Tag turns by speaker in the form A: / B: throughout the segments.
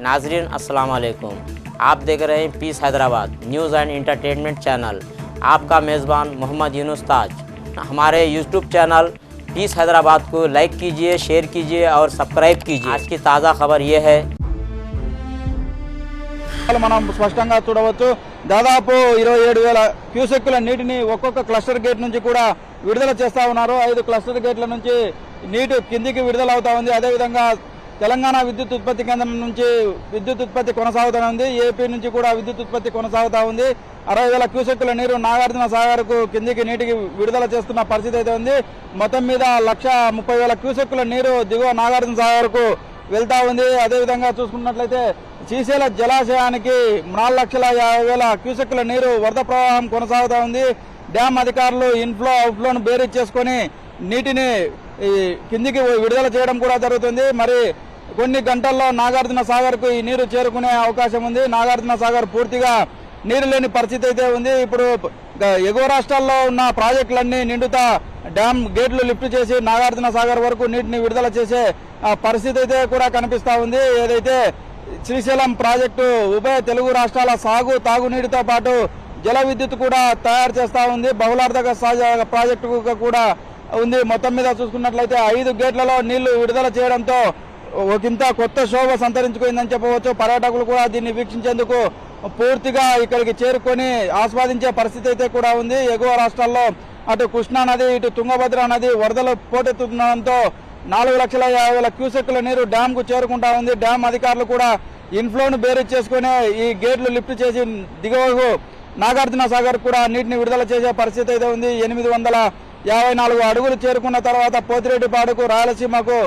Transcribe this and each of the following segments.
A: नाजरीन अस्सलाम वालेकुम। आप देख रहे हैं peace Hyderabad news and entertainment channel. आपका मेज़बान मोहम्मद यूनुस ताज। हमारे यूट्यूब चैनल पीस हैदराबाद को लाइक कीजिए, शेयर कीजिए और सब्सक्राइब कीजिए। आज की ताज़ा खबर ये है,
B: మనం స్పష్టంగా చూడవచ్చు దాదాపు 27,000 క్యూసెక్కుల నీటిని ఒక్కొక్క క్లస్టర్ గేట్ నుంచి కూడా విడుదల చేస్తా ఉన్నారు। 5 క్లస్టర్ గేట్ల నుంచి నీటి కిందికి విడుదల అవుతా ఉంది। అదేవిధంగా తెలంగాణ విద్యుత్ ఉత్పత్తి కేంద్రం నుంచి విద్యుత్ ఉత్పత్తి కొనసాగుతూ ఉంది। ఏపీ నుంచి కూడా విద్యుత్ ఉత్పత్తి కొనసాగుతూ ఉంది। 60,000 క్యూసెక్కుల నీరు నాగార్జున సాగర్కు కిందికి నీటికి విడుదల చేస్తున్న పరిస్థితి అయితే ఉంది। మొత్తం మీద 1,30,000 క్యూసెక్కుల నీరు దిగువ నాగార్జున సాగర్కు వెళ్తా ఉంది। అదేవిధంగా చూసుకున్నట్లయితే శ్రీశైల జలాశయానికి 4,50,000 క్యూసెక్కుల నీరు వరద ప్రవాహం కొనసాగుతూ ఉంది। డ్యామ్ అధికారులు ఇన్ఫ్లో అవుట్ఫ్లోను బేరీజ్ చేసుకుని నీటిని కిందికి విడుదల చేయడం కూడా జరుగుతుంది। మరి కొన్ని గంటల్లో నాగార్జున సాగర్కు ఈ నీరు చేరుకునే అవకాశం ఉంది। నాగార్జున సాగర్ పూర్తిగా నీరు లేని పరిస్థితి అయితే ఉంది। ఇప్పుడు ఎగువ రాష్ట్రాల్లో ఉన్న ప్రాజెక్టులన్నీ నిండుతా డ్యామ్ గేట్లు లిఫ్ట్ చేసి నాగార్జున సాగర్ వరకు నీటిని విడుదల చేసే పరిస్థితి అయితే కూడా కనిపిస్తూ ఉంది। ఏదైతే శ్రీశైలం ప్రాజెక్టు ఉభయ తెలుగు రాష్ట్రాల సాగు తాగునీటితో పాటు జల విద్యుత్ కూడా తయారు చేస్తూ ఉంది। బహుళార్థక ప్రాజెక్టు కూడా ఉంది। మొత్తం మీద చూసుకున్నట్లయితే 5 గేట్లలో నీళ్లు విడుదల చేయడంతో ఒకంత కొత్త శోభ సంతరించుకుందని చెప్పవచ్చు। పర్యాటకులు కూడా దీన్ని వీక్షించేందుకు పూర్తిగా ఇక్కడికి చేరుకొని ఆస్వాదించే పరిస్థితి అయితే కూడా ఉంది। ఎగువ రాష్ట్రాల్లో అటు కృష్ణా నది ఇటు తుంగభద్ర నది వరదలు పోటెత్తుండడంతో 4,50,000 క్యూసెక్కుల నీరు డ్యామ్ కు చేరుకుంటా ఉంది। డ్యామ్ అధికారులు కూడా ఇన్ఫ్లోను బేరీజ్ చేసుకుని ఈ గేట్లు లిఫ్ట్ చేసి దిగువకు నాగార్జున సాగర్ కూడా నీటిని విడుదల చేసే పరిస్థితి అయితే ఉంది। 854 అడుగులు చేరుకున్న తర్వాత పోతిరెడ్డిపాడుకు రాయలసీమకు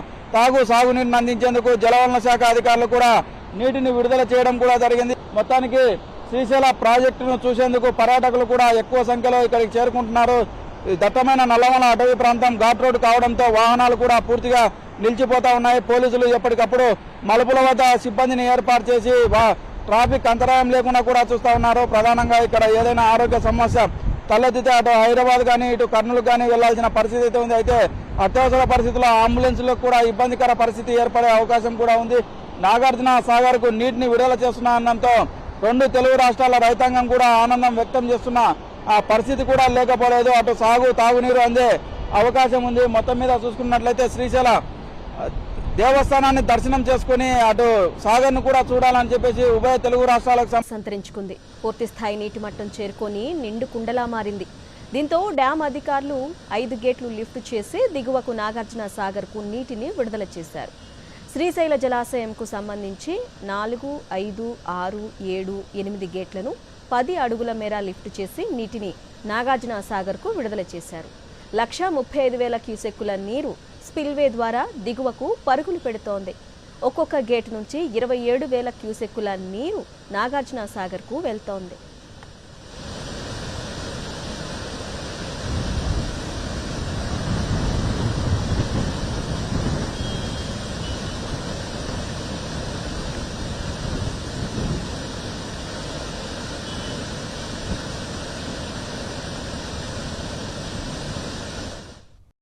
B: సాగునీటిని అందించేందుకు జలవనరుల శాఖ అధికారులు కూడా నీటిని విడుదల చేయడం కూడా జరిగింది। మొత్తానికి శ్రీశైల ప్రాజెక్టును చూసేందుకు పర్యాటకులు కూడా ఎక్కువ సంఖ్యలో ఇక్కడికి చేరుకుంటున్నారు। దట్టమైన నల్లమల అటవీ ప్రాంతం ఘాట్ రోడ్డు కావడంతో వాహనాలు కూడా పూర్తిగా నిలిచిపోతా ఉన్నాయి। పోలీసులు ఎప్పటికప్పుడు మలుపుల వద్ద సిబ్బందిని ఏర్పాటు చేసి ట్రాఫిక్ అంతరాయం లేకుండా కూడా చూస్తా ఉన్నారు। ప్రధానంగా ఇక్కడ ఏదైనా ఆరోగ్య సమస్య తలెత్తితే అటు హైదరాబాద్ కానీ ఇటు కర్నూలు కానీ వెళ్లాల్సిన పరిస్థితి అయితే ఉంది। అయితే అత్యవసర పరిస్థితుల్లో అంబులెన్స్లకు కూడా ఇబ్బందికర పరిస్థితి ఏర్పడే అవకాశం కూడా ఉంది। నాగార్జున సాగర్ కు నీటిని విడుదల చేస్తున్నానంతో 2 తెలుగు రాష్ట్రాల రైతాంగం కూడా ఆనందం వ్యక్తం చేస్తున్న ఆ పరిస్థితి కూడా లేకపోలేదు। అటు సాగు తాగునీరు అందే అవకాశం ఉంది। మొత్తం మీద చూసుకున్నట్లయితే శ్రీశైల దేవస్థానాన్ని దర్శనం చేసుకుని అటు సాగర్ను కూడా చూడాలని చెప్పేసి ఉభయ తెలుగు రాష్ట్రాలకు
C: సంతరించుకుంది। పూర్తి స్థాయి నీటి మట్టం చేరుకొని నిండు కుండలా మారింది। దీంతో డ్యామ్ అధికారులు 5 గేట్లు లిఫ్ట్ చేసి దిగువకు నాగార్జున సాగర్కు నీటిని విడుదల చేశారు। శ్రీశైల జలాశయంకు సంబంధించి 4, 5, 6, 7, 8 గేట్లను 10 అడుగుల మేర లిఫ్ట్ చేసి నీటిని నాగార్జున సాగర్కు విడుదల చేశారు। 1,35,000 క్యూసెక్కుల నీరు స్పిల్వే ద్వారా దిగువకు పరుగులు పెడుతోంది। ఒక్కొక్క గేట్ నుంచి 27,000 క్యూసెక్కుల నీరు నాగార్జున సాగర్కు వెళ్తోంది।